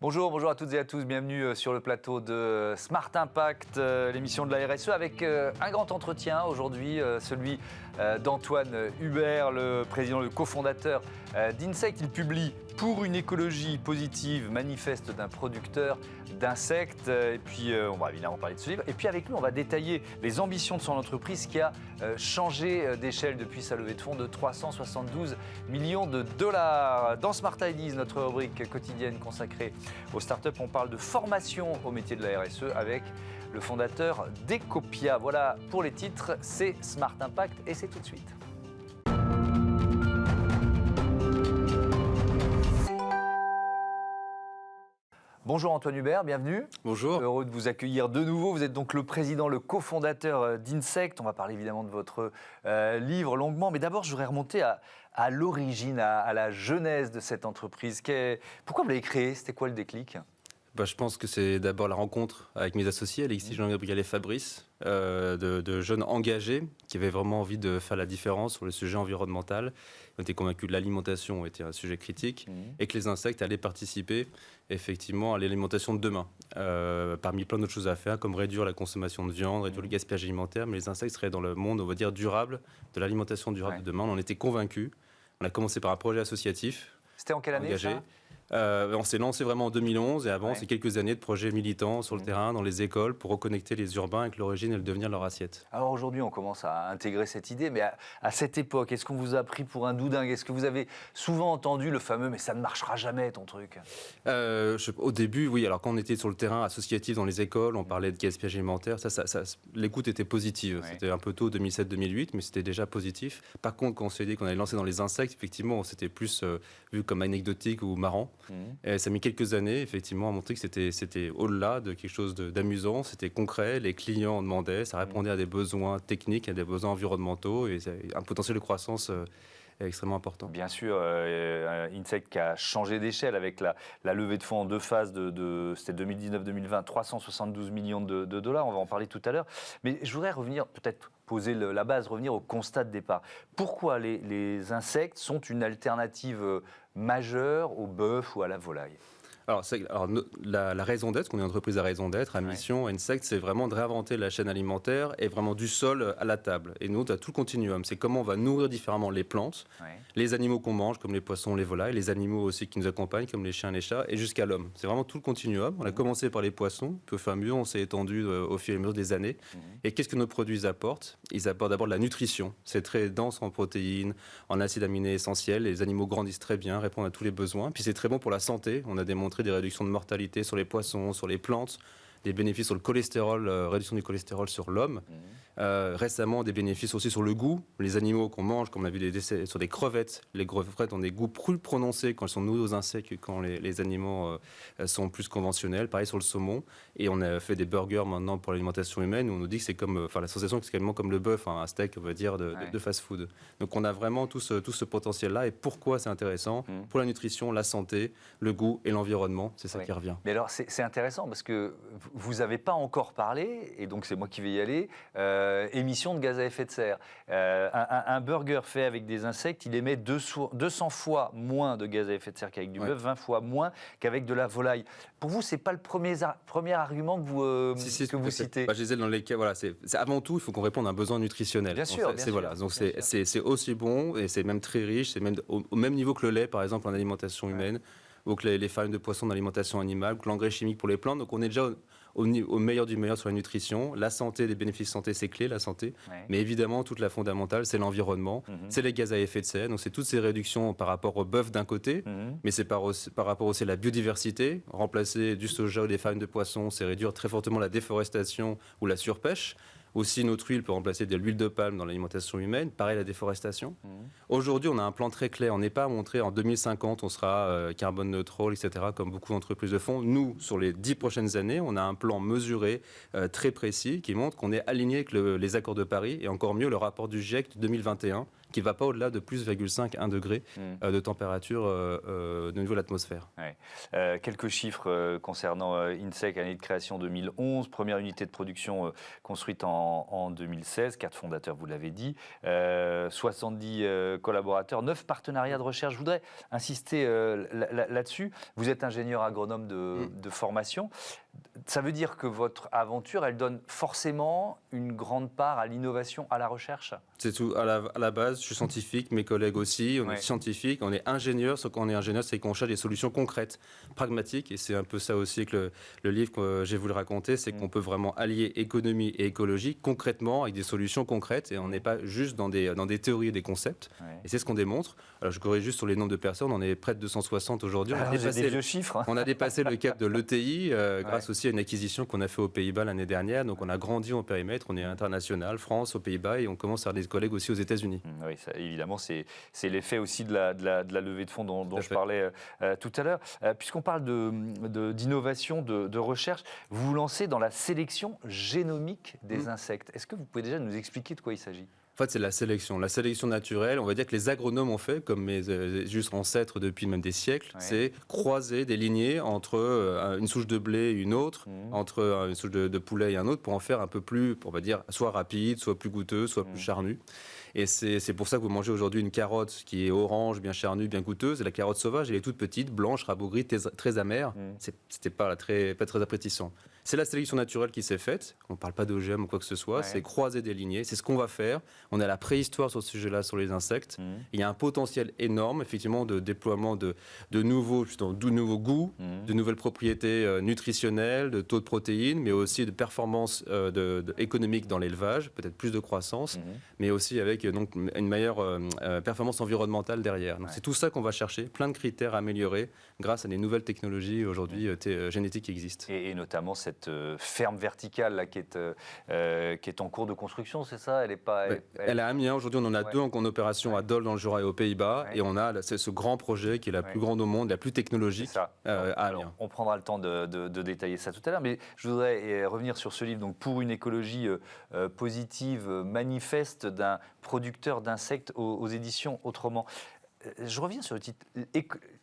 Bonjour à toutes et à tous, bienvenue sur le plateau de Smart Impact, l'émission de la RSE avec un grand entretien aujourd'hui, celui d'Antoine Hubert, le président, le cofondateur d'Insect. Il publie Pour une écologie positive, manifeste d'un producteur d'insectes. Et puis on va évidemment parler de ce livre. Et puis avec lui, on va détailler les ambitions de son entreprise qui a changé d'échelle depuis sa levée de fonds de 372 millions de dollars. Dans Smart Ideas, notre rubrique quotidienne consacrée aux startups, on parle de formation au métier de la RSE avec le fondateur d'Ecopia. Voilà pour les titres, c'est Smart Impact et c'est tout de suite. Bonjour Antoine Hubert, bienvenue. Bonjour. Heureux de vous accueillir de nouveau. Vous êtes donc le président, le cofondateur d'Insect. On va parler évidemment de votre livre longuement. Mais d'abord, je voudrais remonter à l'origine, à la genèse de cette entreprise. Pourquoi vous l'avez créée? C'était quoi le déclic? Je pense que c'est d'abord la rencontre avec mes associés, Alexis, Jean-Gabriel et Fabrice, de jeunes engagés qui avaient vraiment envie de faire la différence sur le sujet environnemental. On était convaincus que l'alimentation était un sujet critique et que les insectes allaient participer effectivement à l'alimentation de demain. Parmi plein d'autres choses à faire, comme réduire la consommation de viande, réduire le gaspillage alimentaire, mais les insectes seraient dans le monde, on va dire, durable, de l'alimentation durable de demain. On en était convaincus. On a commencé par un projet associatif. C'était en quelle année engagé. Ça On s'est lancé vraiment en 2011 et avant, c'est quelques années de projets militants sur le terrain, dans les écoles, pour reconnecter les urbains avec l'origine et le devenir de leur assiette. Alors aujourd'hui, on commence à intégrer cette idée, mais à cette époque, est-ce qu'on vous a pris pour un doudingue? Est-ce que vous avez souvent entendu le fameux « mais ça ne marchera jamais ton truc » Au début, oui. Alors quand on était sur le terrain associatif dans les écoles, on parlait de gaspillage alimentaire. L'écoute était positive. Ouais. C'était un peu tôt, 2007-2008, mais c'était déjà positif. Par contre, quand on s'est dit qu'on allait lancer dans les insectes, effectivement, c'était plus vu comme anecdotique ou marrant. Et ça a mis quelques années, effectivement, à montrer que c'était au-delà de quelque chose d'amusant. C'était concret, les clients en demandaient, ça répondait à des besoins techniques, à des besoins environnementaux et un potentiel de croissance extrêmement important. Bien sûr, Insect qui a changé d'échelle avec la levée de fonds en deux phases, c'était 2019-2020, 372 millions de dollars, on va en parler tout à l'heure. Mais je voudrais revenir, peut-être poser la base, revenir au constat de départ. Pourquoi les insectes sont une alternative majeure au bœuf ou à la volaille? Alors, la raison d'être, qu'on est une entreprise à raison d'être, à mission, Insect, c'est vraiment de réinventer la chaîne alimentaire et vraiment du sol à la table. Et nous, on a tout le continuum. C'est comment on va nourrir différemment les plantes, les animaux qu'on mange, comme les poissons, les volailles, les animaux aussi qui nous accompagnent, comme les chiens, les chats, et jusqu'à l'homme. C'est vraiment tout le continuum. On a commencé par les poissons, puis au fur et à mesure, on s'est étendu au fur et à mesure des années. Et qu'est-ce que nos produits apportent? Ils apportent d'abord de la nutrition. C'est très dense en protéines, en acides aminés essentiels. Les animaux grandissent très bien, répondent à tous les besoins. Puis c'est très bon pour la santé. On a démontré des réductions de mortalité sur les poissons, sur les plantes, des bénéfices sur le cholestérol, réduction du cholestérol sur l'homme. Récemment, des bénéfices aussi sur le goût. Les animaux qu'on mange, comme on a vu des décès sur des crevettes, les crevettes ont des goûts plus prononcés quand elles sont nourries aux insectes que quand les animaux sont plus conventionnels. Pareil sur le saumon. Et on a fait des burgers maintenant pour l'alimentation humaine où on nous dit que c'est comme, la sensation que c'est quasiment comme le bœuf, un steak, on va dire, de fast-food. Donc on a vraiment tout ce potentiel-là. Et pourquoi c'est intéressant? Pour la nutrition, la santé, le goût et l'environnement, c'est ça qui revient. Mais alors c'est intéressant parce que vous n'avez pas encore parlé, et donc c'est moi qui vais y aller, émissions de gaz à effet de serre. Un burger fait avec des insectes, il émet 200 fois moins de gaz à effet de serre qu'avec du bœuf, 20 fois moins qu'avec de la volaille. Pour vous, ce n'est pas le premier argument que vous citez? Je disais dans les cas, voilà, c'est avant tout, il faut qu'on réponde à un besoin nutritionnel. Bien sûr. Voilà, donc c'est aussi bon et c'est même très riche, c'est même au même niveau que le lait, par exemple, en alimentation humaine, ou que les farines de poisson d'alimentation animale, que l'engrais chimique pour les plantes. Donc on est déjà au meilleur du meilleur sur la nutrition. La santé, les bénéfices santé, c'est clé, la santé. Mais évidemment, toute la fondamentale, c'est l'environnement, c'est les gaz à effet de serre. Donc c'est toutes ces réductions par rapport au bœuf d'un côté, mais c'est par rapport aussi à la biodiversité. Remplacer du soja ou des farines de poisson, c'est réduire très fortement la déforestation ou la surpêche. Aussi, notre huile peut remplacer de l'huile de palme dans l'alimentation humaine. Pareil, la déforestation. Aujourd'hui, on a un plan très clair. On n'est pas montré en 2050, on sera carbone neutral, etc., comme beaucoup d'entreprises le font. Nous, sur les 10 prochaines années, on a un plan mesuré, très précis, qui montre qu'on est aligné avec les accords de Paris et encore mieux le rapport du GIEC de 2021, qui ne va pas au-delà de plus 1 degré de température de niveau de l'atmosphère. Ouais. Quelques chiffres concernant INSEC, année de création 2011, première unité de production construite en 2016, 4 fondateurs, vous l'avez dit, 70 collaborateurs, 9 partenariats de recherche. Je voudrais insister là-dessus. Vous êtes ingénieur agronome de formation. Ça veut dire que votre aventure, elle donne forcément une grande part à l'innovation, à la recherche? C'est tout. À la base, je suis scientifique, mes collègues aussi. On est scientifiques, on est ingénieurs. Ce qu'on est ingénieur, c'est qu'on cherche des solutions concrètes, pragmatiques. Et c'est un peu ça aussi que le livre que j'ai voulu raconter, c'est qu'on peut vraiment allier économie et écologie concrètement avec des solutions concrètes. Et on n'est pas juste dans des théories et des concepts. Et c'est ce qu'on démontre. Alors, je corrige juste sur les nombres de personnes. On est près de 260 aujourd'hui. Des vieux chiffres. On a dépassé le cap de l'ETI grâce aussi à une acquisition qu'on a fait aux Pays-Bas l'année dernière. Donc, on a grandi en périmètre. On est international, France, aux Pays-Bas, et on commence à avoir des collègues aussi aux États-Unis. Oui, ça, évidemment, c'est l'effet aussi de la levée de fonds dont je parlais tout à l'heure. Puisqu'on parle d'innovation, de recherche, vous vous lancez dans la sélection génomique des insectes. Est-ce que vous pouvez déjà nous expliquer de quoi il s'agit? En fait, c'est la sélection naturelle. On va dire que les agronomes ont fait, comme mes juste ancêtres depuis même des siècles, c'est croiser des lignées entre une souche de blé et une autre, entre une souche de poulet et un autre, pour en faire un peu plus, on va dire, soit rapide, soit plus goûteux, soit plus charnu. Et c'est pour ça que vous mangez aujourd'hui une carotte qui est orange, bien charnue, bien goûteuse. Et la carotte sauvage, elle est toute petite, blanche, rabougrie, très amère. C'était pas très appétissant. C'est la sélection naturelle qui s'est faite. On ne parle pas d'OGM ou quoi que ce soit. C'est croiser des lignées. C'est ce qu'on va faire. On est à la préhistoire sur ce sujet-là, sur les insectes. Il y a un potentiel énorme, effectivement, de déploiement de nouveaux goûts, de nouvelles propriétés nutritionnelles, de taux de protéines, mais aussi de performances économiques dans l'élevage, peut-être plus de croissance, mais aussi avec donc, une meilleure performance environnementale derrière. Donc c'est tout ça qu'on va chercher, plein de critères à améliorer grâce à des nouvelles technologies aujourd'hui génétiques qui existent. Et notamment cette ferme verticale là, qui est en cours de construction, c'est ça? Elle est à Amiens. Aujourd'hui, on en a deux en opération à Dole dans le Jura et aux Pays-Bas. Et on a ce grand projet qui est la plus grande au monde, la plus technologique à Amiens. On prendra le temps de détailler ça tout à l'heure. Mais je voudrais revenir sur ce livre, donc, Pour une écologie positive, manifeste d'un producteur d'insectes aux éditions Autrement. Je reviens sur le titre,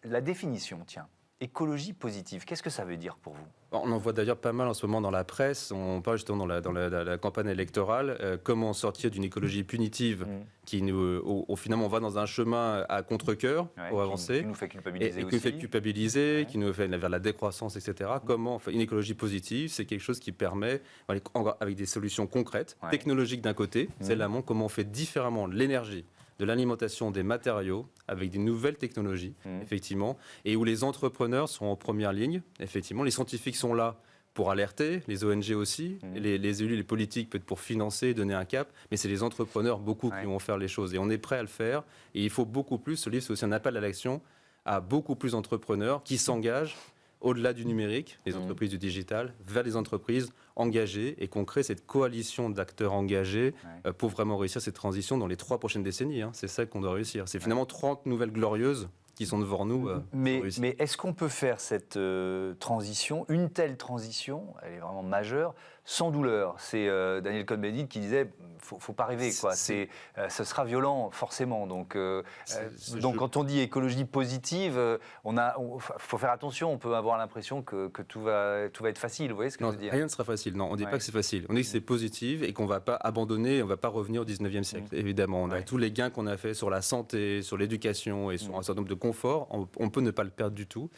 la définition, tiens. Écologie positive, qu'est-ce que ça veut dire pour vous? On en voit d'ailleurs pas mal en ce moment dans la presse. On parle justement dans la campagne électorale, comment sortir d'une écologie punitive qui finalement on va dans un chemin à contre-cœur pour avancer. Qui nous fait culpabiliser et qui nous fait culpabiliser, qui nous fait vers la décroissance, etc. Comment une écologie positive, c'est quelque chose qui permet, avec des solutions concrètes, technologiques d'un côté, c'est l'amont, comment on fait différemment l'énergie, de l'alimentation, des matériaux, avec des nouvelles technologies, effectivement, et où les entrepreneurs sont en première ligne, effectivement. Les scientifiques sont là pour alerter, les ONG aussi, les élus, les politiques peut-être pour financer, donner un cap, mais c'est les entrepreneurs beaucoup qui vont faire les choses. Et on est prêt à le faire, et il faut beaucoup plus, ce livre c'est aussi un appel à l'action, à beaucoup plus d'entrepreneurs qui s'engagent au-delà du numérique, les entreprises du digital, vers les entreprises engagées, et qu'on crée cette coalition d'acteurs engagés pour vraiment réussir cette transition dans les 3 prochaines décennies. C'est ça qu'on doit réussir. C'est finalement 30 nouvelles glorieuses qui sont devant nous. Mais est-ce qu'on peut faire cette transition, une telle transition, elle est vraiment majeure, sans douleur? C'est Daniel Cohn-Bendit qui disait faut pas rêver, quoi. Ce sera violent forcément. Donc quand on dit écologie positive, faut faire attention. On peut avoir l'impression que tout va être facile. Vous voyez ce que je veux dire? Rien ne sera facile. Non, on ne dit pas que c'est facile. On dit que c'est positif et qu'on ne va pas abandonner, on ne va pas revenir au 19e siècle. Évidemment, on a tous les gains qu'on a fait sur la santé, sur l'éducation et sur un certain nombre de conforts. On peut ne pas le perdre du tout.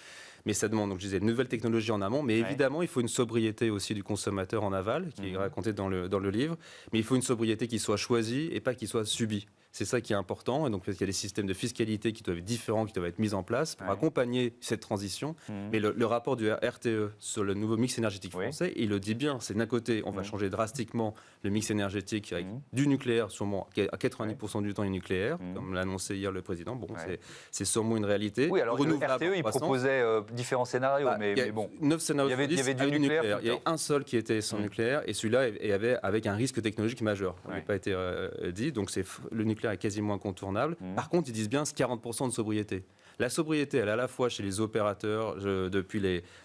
Mais ça demande, donc je disais, de nouvelles technologies en amont. Mais évidemment, il faut une sobriété aussi du consommateur en aval, qui est raconté dans le livre. Mais il faut une sobriété qui soit choisie et pas qui soit subie. C'est ça qui est important. Et donc, il y a des systèmes de fiscalité qui doivent être différents, qui doivent être mis en place pour accompagner cette transition. Mais le rapport du RTE sur le nouveau mix énergétique français, il le dit bien. C'est d'un côté, on va changer drastiquement le mix énergétique avec du nucléaire, sûrement à 90% du temps, est nucléaire, comme l'a annoncé hier le président. Bon, c'est sûrement une réalité. Oui, alors le RTE, il proposait différents scénarios. Mais bon, 9 scénarios, il y avait du nucléaire. Il y a un seul qui était sans nucléaire, et celui-là avait avec un risque technologique majeur. Ça n'a pas été dit. Donc, le nucléaire est quasiment incontournable. Par contre, ils disent bien 40% de sobriété. La sobriété, elle est à la fois chez les opérateurs, depuis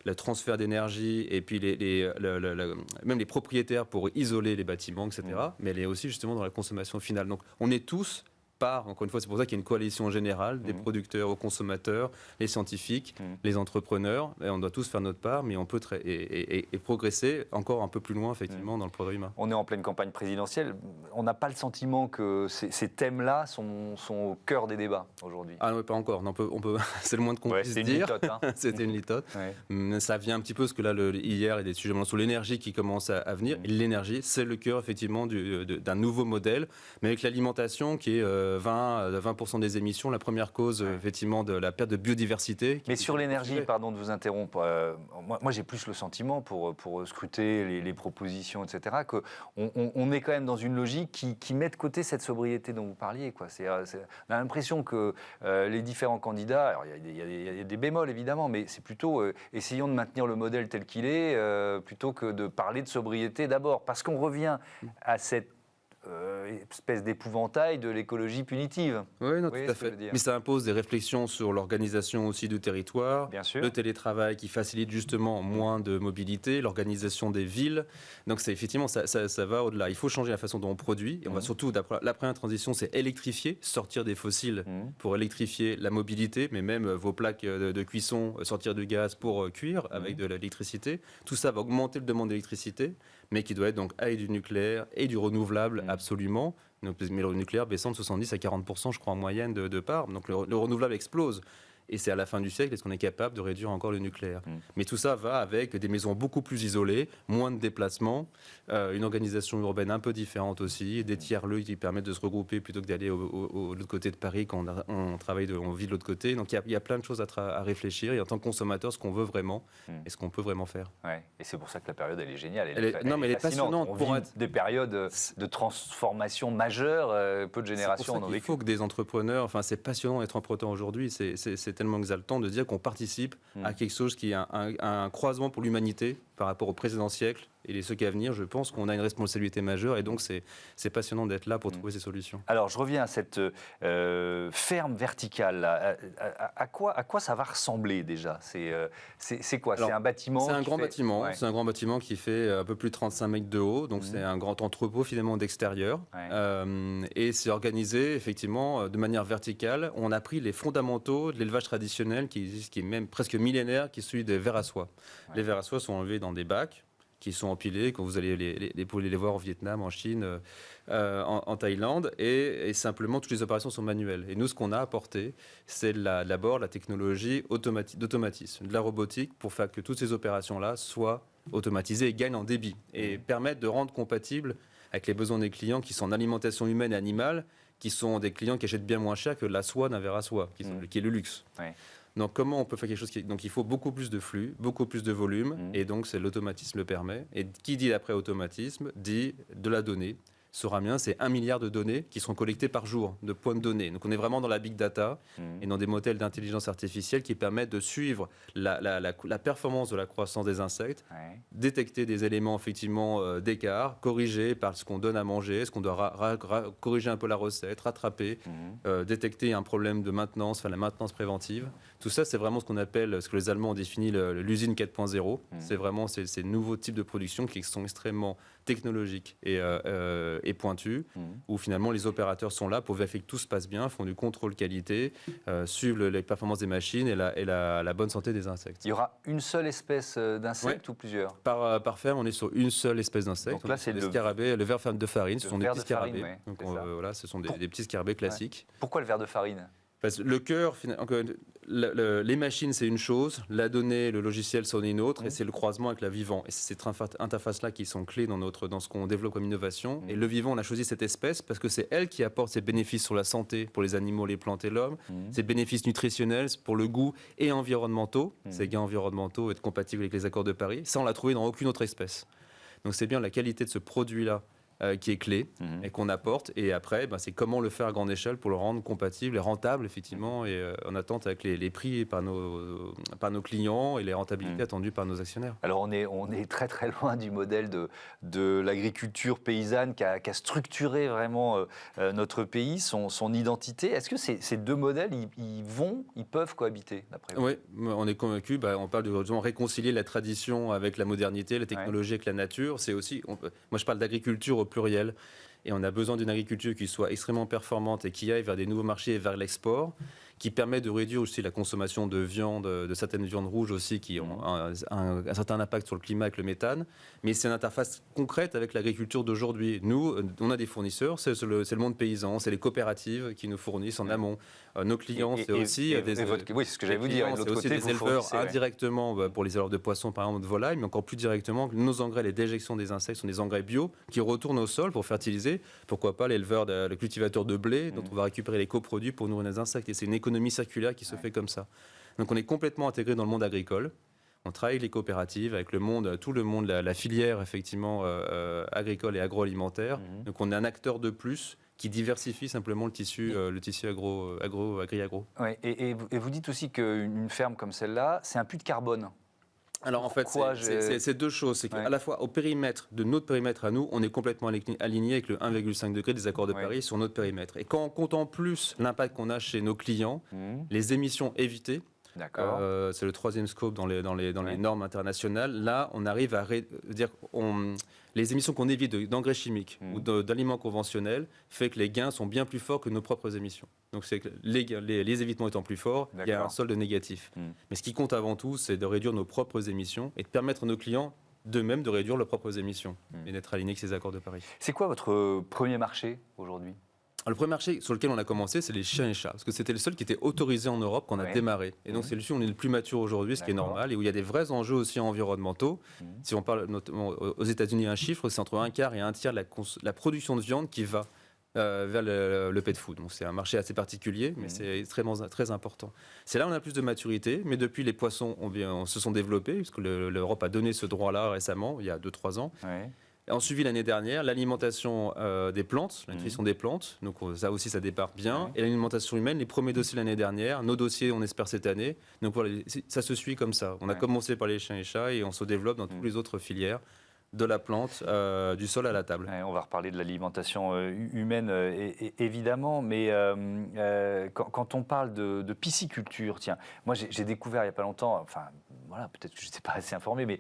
le transfert d'énergie, et puis même les propriétaires pour isoler les bâtiments, etc. Mais elle est aussi justement dans la consommation finale. Donc, on est tous part, encore une fois, c'est pour ça qu'il y a une coalition générale des producteurs aux consommateurs, les scientifiques, les entrepreneurs, et on doit tous faire notre part, mais on peut et progresser encore un peu plus loin, effectivement, dans le progrès humain. On est en pleine campagne présidentielle. On n'a pas le sentiment que ces thèmes-là sont au cœur des débats aujourd'hui. Ah non, pas encore. On peut, c'est le moins qu'on puisse dire. C'était une litote. Ça vient un petit peu, parce que là, hier, il y a des sujets sur l'énergie qui commencent à venir. Et l'énergie, c'est le cœur, effectivement, d'un nouveau modèle, mais avec l'alimentation qui est 20% des émissions, la première cause, effectivement, de la perte de biodiversité. Mais sur l'énergie, pardon de vous interrompre, moi j'ai plus le sentiment, pour scruter les propositions, etc., qu'on est quand même dans une logique qui met de côté cette sobriété dont vous parliez. On a l'impression que les différents candidats, alors il y a des bémols évidemment, mais c'est plutôt essayons de maintenir le modèle tel qu'il est, plutôt que de parler de sobriété d'abord, parce qu'on revient à cette espèce d'épouvantail de l'écologie punitive. Oui, non, tout à fait. Mais ça impose des réflexions sur l'organisation aussi du territoire, le télétravail qui facilite justement moins de mobilité, l'organisation des villes. Donc effectivement, ça va au-delà. Il faut changer la façon dont on produit. Et on va surtout, la première transition, c'est électrifier, sortir des fossiles pour électrifier la mobilité, mais même vos plaques de cuisson, sortir du gaz pour cuire avec de l'électricité. Tout ça va augmenter le demande d'électricité, mais qui doit être donc et du nucléaire et du renouvelable, absolument. Donc, mais le nucléaire baissant de 70 à 40%, je crois, en moyenne de part. Donc le renouvelable explose. Et c'est à la fin du siècle, est-ce qu'on est capable de réduire encore le nucléaire ? Mais tout ça va avec des maisons beaucoup plus isolées, moins de déplacements, une organisation urbaine un peu différente aussi, des tiers-lieux qui permettent de se regrouper plutôt que d'aller de l'autre côté de Paris quand on vit de l'autre côté. Donc il y a plein de choses à réfléchir. Et en tant que consommateur, ce qu'on veut vraiment et ce qu'on peut vraiment faire. Ouais. Et c'est pour ça que la période, elle est géniale. Elle est passionnante. On vit des périodes de transformation majeure, peu de générations. Il faut que des entrepreneurs, c'est passionnant d'être entrepreneur aujourd'hui, c'est tellement exaltant de dire qu'on participe à quelque chose qui est un croisement pour l'humanité par rapport au précédent siècle et ceux qui à venir. Je pense qu'on a une responsabilité majeure et donc c'est passionnant d'être là pour trouver ces solutions. Alors je reviens à cette ferme verticale. À quoi ça va ressembler déjà ? C'est quoi ? C'est un bâtiment. C'est un grand bâtiment. C'est un grand bâtiment qui fait un peu plus de 35 mètres de haut. Donc c'est un grand entrepôt finalement d'extérieur. Et c'est organisé effectivement de manière verticale. On a pris les fondamentaux de l'élevage traditionnel qui existe, qui est même presque millénaire, qui est celui des vers à soie. Les vers à soie sont enlevés dans des bacs qui sont empilés, quand vous allez les voir au Vietnam, en Chine, en Thaïlande, et simplement toutes les opérations sont manuelles. Et nous, ce qu'on a apporté, c'est d'abord la technologie d'automatisme, de la robotique, pour faire que toutes ces opérations-là soient automatisées et gagnent en débit, et permettent de rendre compatibles avec les besoins des clients qui sont en alimentation humaine et animale, qui sont des clients qui achètent bien moins cher que la soie d'un ver à soie, qui est le luxe. Donc comment on peut faire quelque chose donc il faut beaucoup plus de flux, beaucoup plus de volume, et donc c'est l'automatisme le permet. Et qui dit après automatisme dit de la donnée. Soramien, c'est 1 milliard de données qui sont collectées par jour, de points de données. Donc on est vraiment dans la big data et dans des modèles d'intelligence artificielle qui permettent de suivre la performance de la croissance des insectes, détecter des éléments effectivement d'écart, corriger par ce qu'on donne à manger, est-ce qu'on doit corriger un peu la recette, rattraper, détecter un problème de maintenance, faire la maintenance préventive. Tout ça, c'est vraiment ce qu'on appelle, ce que les Allemands ont défini l'usine 4.0. C'est vraiment ces nouveaux types de production qui sont extrêmement technologiques et pointus, où finalement les opérateurs sont là pour vérifier que tout se passe bien, font du contrôle qualité, suivent les performances des machines et la bonne santé des insectes. Il y aura une seule espèce d'insecte ou plusieurs ? Par ferme, on est sur une seule espèce d'insecte. Donc là, c'est le scarabée, le ver de farine, ce sont des petits scarabées. Donc voilà, ce sont des petits scarabées classiques. Pourquoi le ver de farine ? Parce que le cœur, les machines, c'est une chose, la donnée, le logiciel, c'en est une autre, et c'est le croisement avec la vivant. Et c'est cette interface-là qui sont clés dans ce qu'on développe comme innovation. Et le vivant, on a choisi cette espèce parce que c'est elle qui apporte ses bénéfices sur la santé pour les animaux, les plantes et l'homme, ses bénéfices nutritionnels pour le goût et environnementaux, ces gains environnementaux, être compatibles avec les accords de Paris. Ça, on l'a trouvé dans aucune autre espèce. Donc c'est bien la qualité de ce produit-là qui est clé et qu'on apporte. Et après, c'est comment le faire à grande échelle pour le rendre compatible et rentable, effectivement, et en attente avec les prix par nos clients et les rentabilités attendues par nos actionnaires. Alors, on est très, très loin du modèle de l'agriculture paysanne qui a structuré vraiment notre pays, son identité. Est-ce que ces deux modèles, ils peuvent cohabiter, d'après vous ? Oui, on est convaincus. On parle de réconcilier la tradition avec la modernité, la technologie avec la nature. C'est aussi, moi, je parle d'agriculture au pluriel. Et on a besoin d'une agriculture qui soit extrêmement performante et qui aille vers des nouveaux marchés et vers l'export, qui permet de réduire aussi la consommation de viande, de certaines viandes rouges aussi, qui ont un certain impact sur le climat avec le méthane. Mais c'est une interface concrète avec l'agriculture d'aujourd'hui. Nous, on a des fournisseurs, c'est le monde paysan, c'est les coopératives qui nous fournissent en amont. Nos clients, c'est aussi des... Oui, c'est ce que j'allais vous dire. C'est aussi des éleveurs indirectement pour les éleveurs de poissons, par exemple, de volailles, mais encore plus directement, nos engrais, les déjections des insectes sont des engrais bio qui retournent au sol pour fertiliser. Pourquoi pas l'éleveur, le cultivateur de blé, dont on va récupérer les coproduits pour nourrir les insectes. Et c'est une économie circulaire qui se fait comme ça. Donc on est complètement intégré dans le monde agricole. On travaille avec les coopératives, avec le monde, tout le monde, la filière effectivement agricole et agroalimentaire. Donc on est un acteur de plus qui diversifie simplement le tissu agri-agro. Ouais, et vous dites aussi qu'une ferme comme celle-là, c'est un puits de carbone. Alors en fait, c'est deux choses. C'est qu'à la fois au périmètre de notre périmètre à nous, on est complètement aligné avec le 1,5 degré des accords de Paris sur notre périmètre. Et quand on compte en plus l'impact qu'on a chez nos clients, les émissions évitées, c'est le troisième scope dans les normes internationales. Là, on arrive à dire les émissions qu'on évite d'engrais chimiques ou d'aliments conventionnels fait que les gains sont bien plus forts que nos propres émissions. Donc c'est que les évitements étant plus forts, il y a un solde négatif. Mais ce qui compte avant tout, c'est de réduire nos propres émissions et de permettre à nos clients d'eux-mêmes de réduire leurs propres émissions et d'être alignés avec ces accords de Paris. C'est quoi votre premier marché aujourd'hui ? Le premier marché sur lequel on a commencé, c'est les chiens et chats, parce que c'était le seul qui était autorisé en Europe qu'on a démarré. Et donc c'est celui où on est le plus mature aujourd'hui, ce qui est normal, et où il y a des vrais enjeux aussi environnementaux. Si on parle notamment aux États-Unis, un chiffre, c'est entre un quart et un tiers de la production de viande qui va vers le pet food. Donc c'est un marché assez particulier, mais c'est très important. C'est là où on a plus de maturité, mais depuis les poissons se sont développés, puisque l'Europe a donné ce droit-là récemment, il y a 2-3 ans. On suivi l'année dernière l'alimentation des plantes, la nutrition des plantes, donc ça aussi ça départ bien, et l'alimentation humaine, les premiers dossiers l'année dernière, nos dossiers on espère cette année, donc voilà, ça se suit comme ça. On a commencé par les chiens et chats et on se développe dans toutes les autres filières, de la plante, du sol à la table. On va reparler de l'alimentation humaine évidemment, mais quand on parle de pisciculture, tiens, moi j'ai découvert il n'y a pas longtemps, enfin voilà, peut-être que je n'étais pas assez informé, mais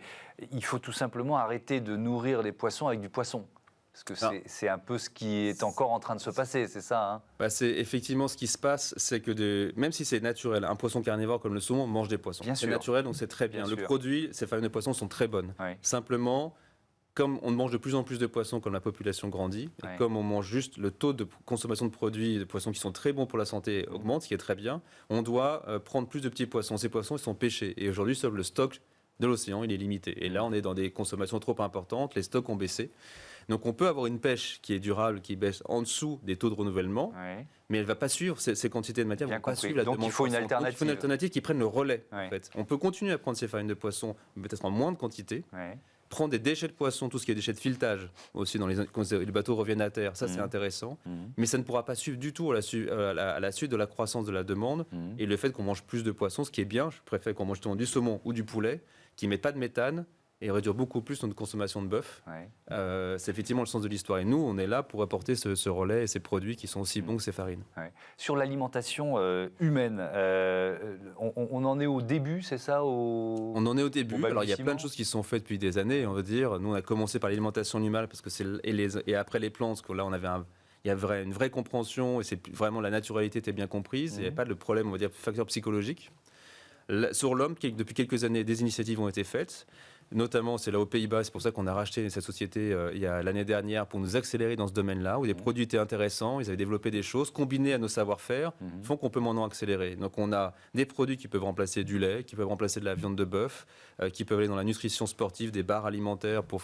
il faut tout simplement arrêter de nourrir les poissons avec du poisson. Parce que c'est un peu ce qui est encore en train de se passer, c'est ça c'est effectivement ce qui se passe, c'est que même si c'est naturel, un poisson carnivore comme le saumon mange des poissons. C'est naturel, donc c'est très bien. Le produit, ces farines de poissons sont très bonnes. Simplement, comme on mange de plus en plus de poissons, comme la population grandit, et comme on mange juste, le taux de consommation de produits de poissons qui sont très bons pour la santé augmente, ce qui est très bien, on doit prendre plus de petits poissons. Ces poissons, ils sont pêchés. Et aujourd'hui, seul le stock de l'océan, il est limité. Et là, on est dans des consommations trop importantes, les stocks ont baissé. Donc on peut avoir une pêche qui est durable, qui baisse en dessous des taux de renouvellement, mais elle ne va pas suivre ces quantités de matière, elle ne va pas suivre la demande. Donc il faut une alternative. Donc, il faut une alternative qui prenne le relais. En fait. On peut continuer à prendre ces farines de poisson, peut-être en moins de quantité, prendre des déchets de poisson, tout ce qui est déchets de filetage, aussi quand les bateaux reviennent à terre, ça c'est intéressant, mais ça ne pourra pas suivre du tout à la suite de la croissance de la demande et le fait qu'on mange plus de poissons, ce qui est bien, je préfère qu'on mange du saumon ou du poulet, qui ne met pas de méthane, et réduire beaucoup plus notre consommation de bœuf. C'est effectivement le sens de l'histoire. Et nous, on est là pour apporter ce relais et ces produits qui sont aussi bons que ces farines. Sur l'alimentation humaine, on en est au début, c'est ça On en est au début. Alors, il y a plein de choses qui sont faites depuis des années, on va dire. Nous, on a commencé par l'alimentation animale, parce que et après les plantes, parce que là, on avait il y a une vraie compréhension, et vraiment la naturalité était bien comprise. Il n'y a pas de problème, on va dire, facteur psychologique. Sur l'homme, depuis quelques années, des initiatives ont été faites. Notamment, c'est là aux Pays-Bas, c'est pour ça qu'on a racheté cette société l'année dernière pour nous accélérer dans ce domaine-là, où les produits étaient intéressants, ils avaient développé des choses, combinées à nos savoir-faire, font qu'on peut maintenant accélérer. Donc on a des produits qui peuvent remplacer du lait, qui peuvent remplacer de la viande de bœuf, qui peuvent aller dans la nutrition sportive, des barres alimentaires pour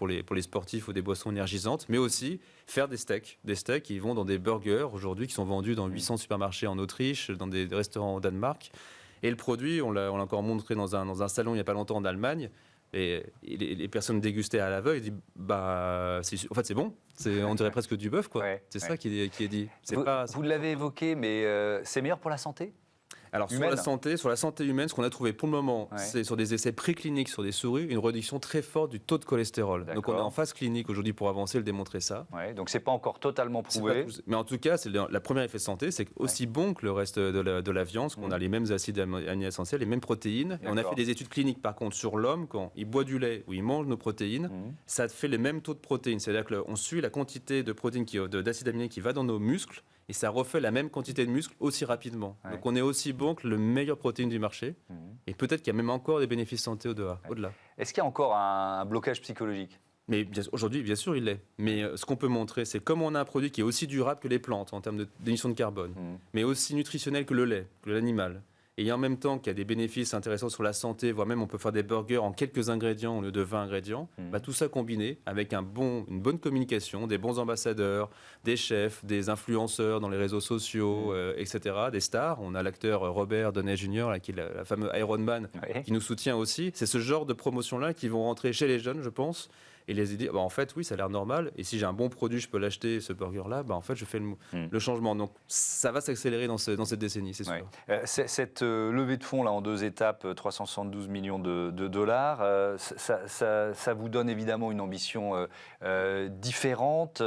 les sportifs ou des boissons énergisantes, mais aussi faire des steaks qui vont dans des burgers aujourd'hui, qui sont vendus dans 800 supermarchés en Autriche, dans des restaurants au Danemark. Et le produit, on l'a encore montré dans un salon il n'y a pas longtemps en Allemagne. Et les personnes dégustaient à l'aveugle, ils disent en fait c'est bon, on dirait presque du bœuf quoi. Ça qui est dit. Vous l'avez évoqué, mais c'est meilleur pour la santé ? Alors humaine. sur la santé humaine, ce qu'on a trouvé pour le moment, c'est sur des essais précliniques sur des souris, une réduction très forte du taux de cholestérol. Donc on est en phase clinique aujourd'hui pour avancer, le démontrer ça. Ouais, donc c'est pas encore totalement prouvé. Mais en tout cas, c'est la première effet de santé, c'est aussi bon que le reste de la viande, parce qu'on a les mêmes acides aminés essentiels, les mêmes protéines. Et on a fait des études cliniques par contre sur l'homme, quand il boit du lait ou il mange nos protéines, ça fait les mêmes taux de protéines. C'est-à-dire qu'on suit la quantité de protéines, d'acides aminés qui va dans nos muscles, et ça refait la même quantité de muscles aussi rapidement. Donc on est aussi bon que le meilleur protéine du marché. Et peut-être qu'il y a même encore des bénéfices santé au-delà. Est-ce qu'il y a encore un blocage psychologique ? Mais aujourd'hui, bien sûr, il l'est. Mais ce qu'on peut montrer, c'est comme on a un produit qui est aussi durable que les plantes en termes d'émissions de carbone, mais aussi nutritionnel que le lait, que l'animal. Et en même temps qu'il y a des bénéfices intéressants sur la santé, voire même on peut faire des burgers en quelques ingrédients au lieu de 20 ingrédients, tout ça combiné avec une bonne communication, des bons ambassadeurs, des chefs, des influenceurs dans les réseaux sociaux, etc., des stars. On a l'acteur Robert Downey Jr., là, qui est la fameuse Iron Man, qui nous soutient aussi. C'est ce genre de promotion-là qui vont rentrer chez les jeunes, je pense, et les idées, en fait, oui, ça a l'air normal. Et si j'ai un bon produit, je peux l'acheter, ce burger-là, en fait, je fais le changement. Donc, ça va s'accélérer dans cette décennie, c'est sûr. Cette levée de fonds, là, en 2 étapes, 372 millions de dollars, ça vous donne évidemment une ambition différente.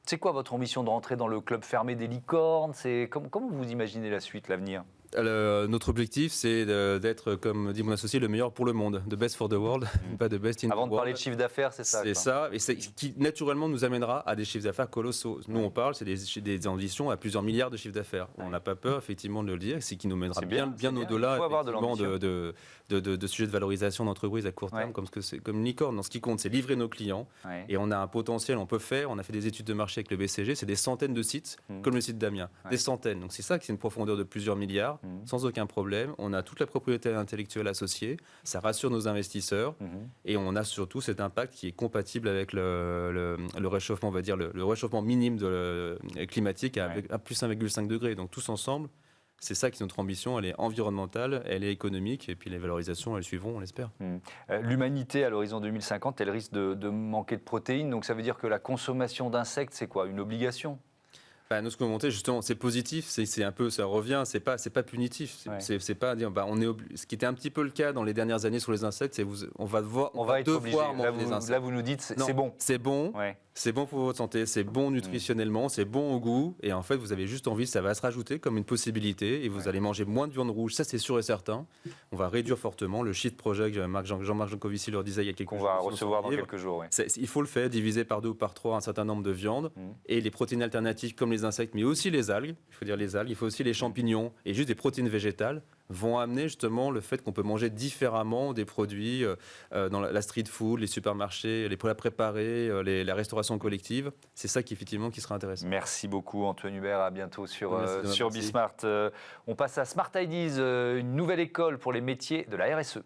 C'est quoi votre ambition de rentrer dans le club fermé des licornes ? Comment vous imaginez la suite, l'avenir ? Notre objectif, c'est d'être, comme dit mon associé, le meilleur pour le monde, the best for the world, pas the best in the world. Avant de parler de chiffre d'affaires, c'est ça. C'est ça, et qui naturellement nous amènera à des chiffres d'affaires colossaux. Nous, on parle, c'est des ambitions à plusieurs milliards de chiffres d'affaires. On n'a pas peur, effectivement, de le dire, c'est qui nous mènera bien au-delà de sujets de valorisation d'entreprise à court terme, comme une licorne. Dans ce qui compte, c'est livrer nos clients, et on a un potentiel, on a fait des études de marché avec le BCG, c'est des centaines de sites, comme le site d'Amiens, des centaines. Donc c'est ça qui est une profondeur de plusieurs milliards. Sans aucun problème. On a toute la propriété intellectuelle associée, ça rassure nos investisseurs et on a surtout cet impact qui est compatible avec le réchauffement, on va dire le réchauffement minime climatique à plus 1,5 degré. Donc tous ensemble, c'est ça qui est notre ambition, elle est environnementale, elle est économique et puis les valorisations, elles suivront, on l'espère. L'humanité à l'horizon 2050, elle risque de manquer de protéines, donc ça veut dire que la consommation d'insectes, c'est quoi ? Une obligation ? Nous, ce qu'on montait justement, c'est positif, c'est un peu, ça revient, c'est pas punitif, c'est pas dire, ce qui était un petit peu le cas dans les dernières années sur les insectes, c'est on va devoir manger des insectes. Là, vous nous dites, c'est bon. C'est bon. C'est bon pour votre santé, c'est bon nutritionnellement, c'est bon au goût, et en fait, vous avez juste envie, ça va se rajouter comme une possibilité, et vous allez manger moins de viande rouge, ça c'est sûr et certain. On va réduire fortement le shift project, Jean-Marc Jancovici leur disait il y a quelques jours. Qu'on va recevoir dans quelques jours. Il faut le faire, diviser par 2 ou par 3 un certain nombre de viandes, et les protéines alternatives comme les insectes, mais aussi les algues, il faut dire les algues, il faut aussi les champignons, et juste des protéines végétales, vont amener justement le fait qu'on peut manger différemment des produits dans la street food, les supermarchés, les plats préparés, la restauration collective. C'est ça qui effectivement qui sera intéressant. Merci beaucoup Antoine Hubert, à bientôt sur Bismart. On passe à Smart Ideas, une nouvelle école pour les métiers de la RSE.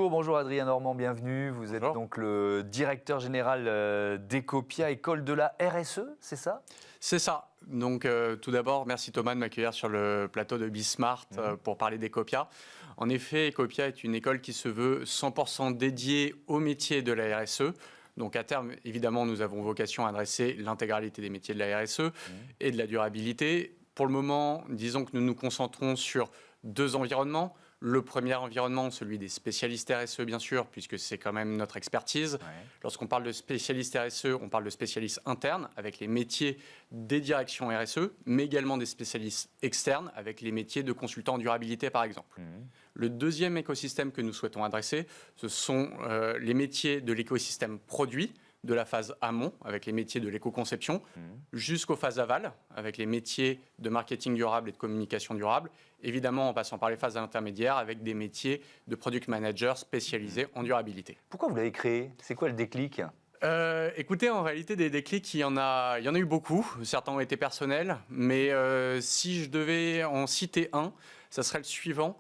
Bonjour Adrien Normand, bienvenue. Vous êtes donc le directeur général d'Ecopia, école de la RSE, c'est ça ? C'est ça. Donc tout d'abord, merci Thomas de m'accueillir sur le plateau de Bismart pour parler d'Ecopia. En effet, Ecopia est une école qui se veut 100% dédiée au métier de la RSE. Donc à terme, évidemment, nous avons vocation à adresser l'intégralité des métiers de la RSE et de la durabilité. Pour le moment, disons que nous nous concentrons sur 2 environnements. Le premier environnement, celui des spécialistes RSE, bien sûr, puisque c'est quand même notre expertise. Lorsqu'on parle de spécialistes RSE, on parle de spécialistes internes, avec les métiers des directions RSE, mais également des spécialistes externes, avec les métiers de consultants en durabilité, par exemple. Le deuxième écosystème que nous souhaitons adresser, ce sont les métiers de l'écosystème produit, de la phase amont, avec les métiers de l'éco-conception, jusqu'aux phases aval, avec les métiers de marketing durable et de communication durable, évidemment en passant par les phases intermédiaires, avec des métiers de product manager spécialisés en durabilité. Pourquoi vous l'avez créé ? C'est quoi le déclic ? Écoutez, en réalité, des déclics, il y en a eu beaucoup. Certains ont été personnels, mais si je devais en citer un, ça serait le suivant.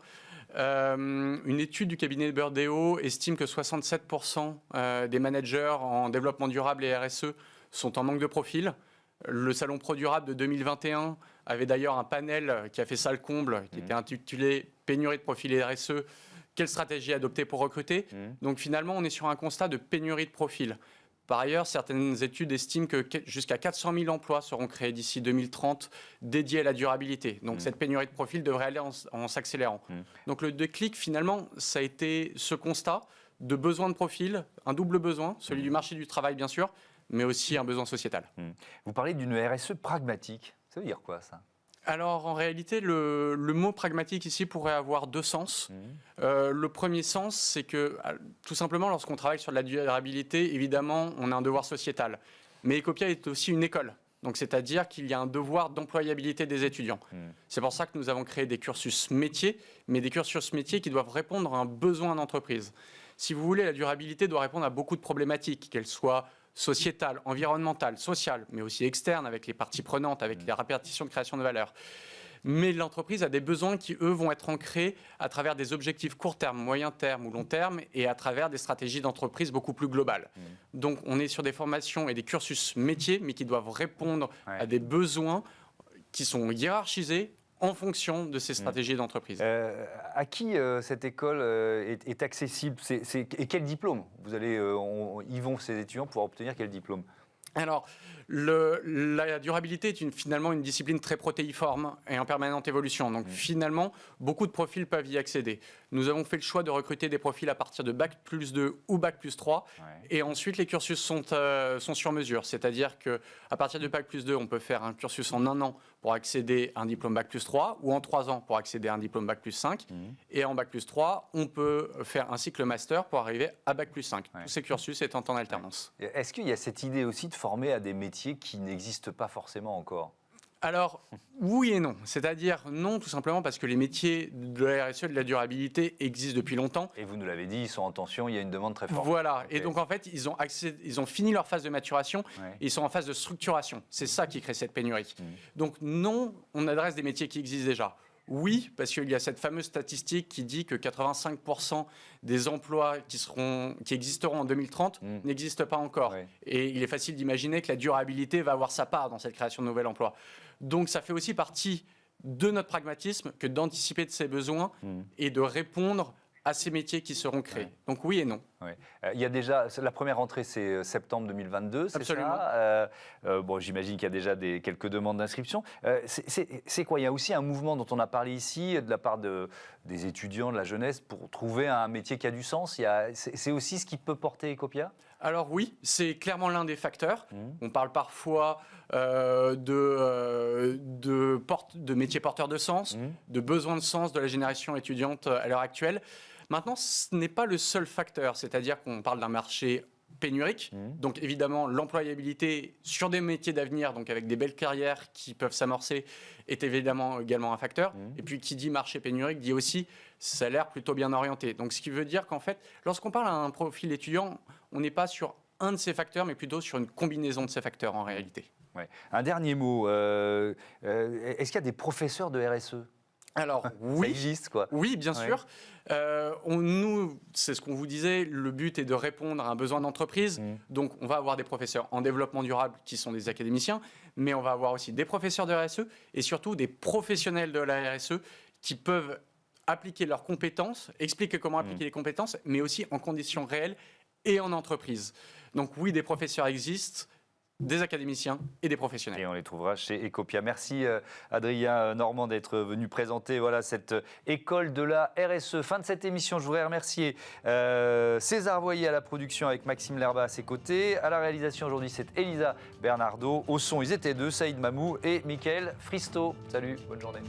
Une étude du cabinet Burdeo estime que 67% des managers en développement durable et RSE sont en manque de profil. Le Salon Pro Durable de 2021 avait d'ailleurs un panel qui a fait ça le comble, qui était intitulé « Pénurie de profils RSE, quelle stratégie adopter pour recruter ?» Donc finalement, on est sur un constat de pénurie de profils. Par ailleurs, certaines études estiment que jusqu'à 400 000 emplois seront créés d'ici 2030 dédiés à la durabilité. Donc cette pénurie de profils devrait aller en s'accélérant. Donc le déclic, finalement, ça a été ce constat de besoin de profil, un double besoin, celui du marché du travail bien sûr, mais aussi un besoin sociétal. Vous parlez d'une RSE pragmatique. Ça veut dire quoi ça ? Alors en réalité, le mot pragmatique ici pourrait avoir deux sens. Le premier sens, c'est que tout simplement lorsqu'on travaille sur la durabilité, évidemment, on a un devoir sociétal. Mais Ecopia est aussi une école. Donc c'est-à-dire qu'il y a un devoir d'employabilité des étudiants. C'est pour ça que nous avons créé des cursus métiers, mais des cursus métiers qui doivent répondre à un besoin d'entreprise. Si vous voulez, la durabilité doit répondre à beaucoup de problématiques, qu'elles soient sociétale, environnementale, sociale, mais aussi externe avec les parties prenantes, avec la répartition de création de valeur. Mais l'entreprise a des besoins qui, eux, vont être ancrés à travers des objectifs court terme, moyen terme ou long terme et à travers des stratégies d'entreprise beaucoup plus globales. Donc on est sur des formations et des cursus métiers, mais qui doivent répondre à des besoins qui sont hiérarchisés en fonction de ces stratégies d'entreprise. À qui cette école est accessible et quel diplôme ils vont, ces étudiants, pour obtenir quel diplôme ? Alors, la durabilité est finalement une discipline très protéiforme et en permanente évolution. Donc finalement, beaucoup de profils peuvent y accéder. Nous avons fait le choix de recruter des profils à partir de Bac+2 ou Bac+3. Et ensuite, les cursus sont sur mesure. C'est-à-dire qu'à partir de Bac+2, on peut faire un cursus en 1 an pour accéder à un diplôme Bac+3 ou en 3 ans pour accéder à un diplôme Bac+5. Et en Bac+3, on peut faire un cycle master pour arriver à Bac+5. Tous ces cursus étant en alternance. Est-ce qu'il y a cette idée aussi de former à des métiers qui n'existent pas forcément encore ? Alors, oui et non. C'est-à-dire non, tout simplement parce que les métiers de la RSE et de la durabilité existent depuis longtemps. Et vous nous l'avez dit, ils sont en tension, il y a une demande très forte. Voilà. Okay. Et donc, en fait, ils ont fini leur phase de maturation et ils sont en phase de structuration. C'est ça qui crée cette pénurie. Donc, non, on adresse des métiers qui existent déjà. Oui, parce qu'il y a cette fameuse statistique qui dit que 85% des emplois qui existeront en 2030 n'existent pas encore. Et il est facile d'imaginer que la durabilité va avoir sa part dans cette création de nouveaux emplois. Donc ça fait aussi partie de notre pragmatisme que d'anticiper de ces besoins et de répondre à ces métiers qui seront créés. Donc oui et non. Il y a déjà, la première rentrée, c'est septembre 2022, c'est Absolument. ça bon, j'imagine qu'il y a déjà quelques demandes d'inscription. C'est quoi ? Il y a aussi un mouvement dont on a parlé ici, de la part des étudiants, de la jeunesse, pour trouver un métier qui a du sens. C'est aussi ce qui peut porter Ecopia ? Alors oui, c'est clairement l'un des facteurs. On parle parfois de métiers porteurs de sens, de besoins de sens de la génération étudiante à l'heure actuelle. Maintenant, ce n'est pas le seul facteur, c'est-à-dire qu'on parle d'un marché pénurique, donc évidemment l'employabilité sur des métiers d'avenir, donc avec des belles carrières qui peuvent s'amorcer, est évidemment également un facteur. Et puis qui dit marché pénurique dit aussi salaire plutôt bien orienté. Donc ce qui veut dire qu'en fait, lorsqu'on parle à un profil étudiant, on n'est pas sur un de ces facteurs, mais plutôt sur une combinaison de ces facteurs en réalité. Un dernier mot, est-ce qu'il y a des professeurs de RSE ? Alors oui, ça existe quoi. Oui, bien sûr. Nous, c'est ce qu'on vous disait, le but est de répondre à un besoin d'entreprise. Donc on va avoir des professeurs en développement durable qui sont des académiciens, mais on va avoir aussi des professeurs de RSE et surtout des professionnels de la RSE qui peuvent appliquer leurs compétences, expliquer comment appliquer les compétences, mais aussi en conditions réelles et en entreprise. Donc oui, des professeurs existent, des académiciens et des professionnels. Et on les trouvera chez Ecopia. Merci Adrien Normand d'être venu présenter cette école de la RSE. Fin de cette émission, je voudrais remercier César Voyer à la production avec Maxime Lerba à ses côtés. À la réalisation aujourd'hui, c'est Elisa Bernardo. Au son, ils étaient deux, Saïd Mamou et Mickaël Fristo. Salut, bonne journée.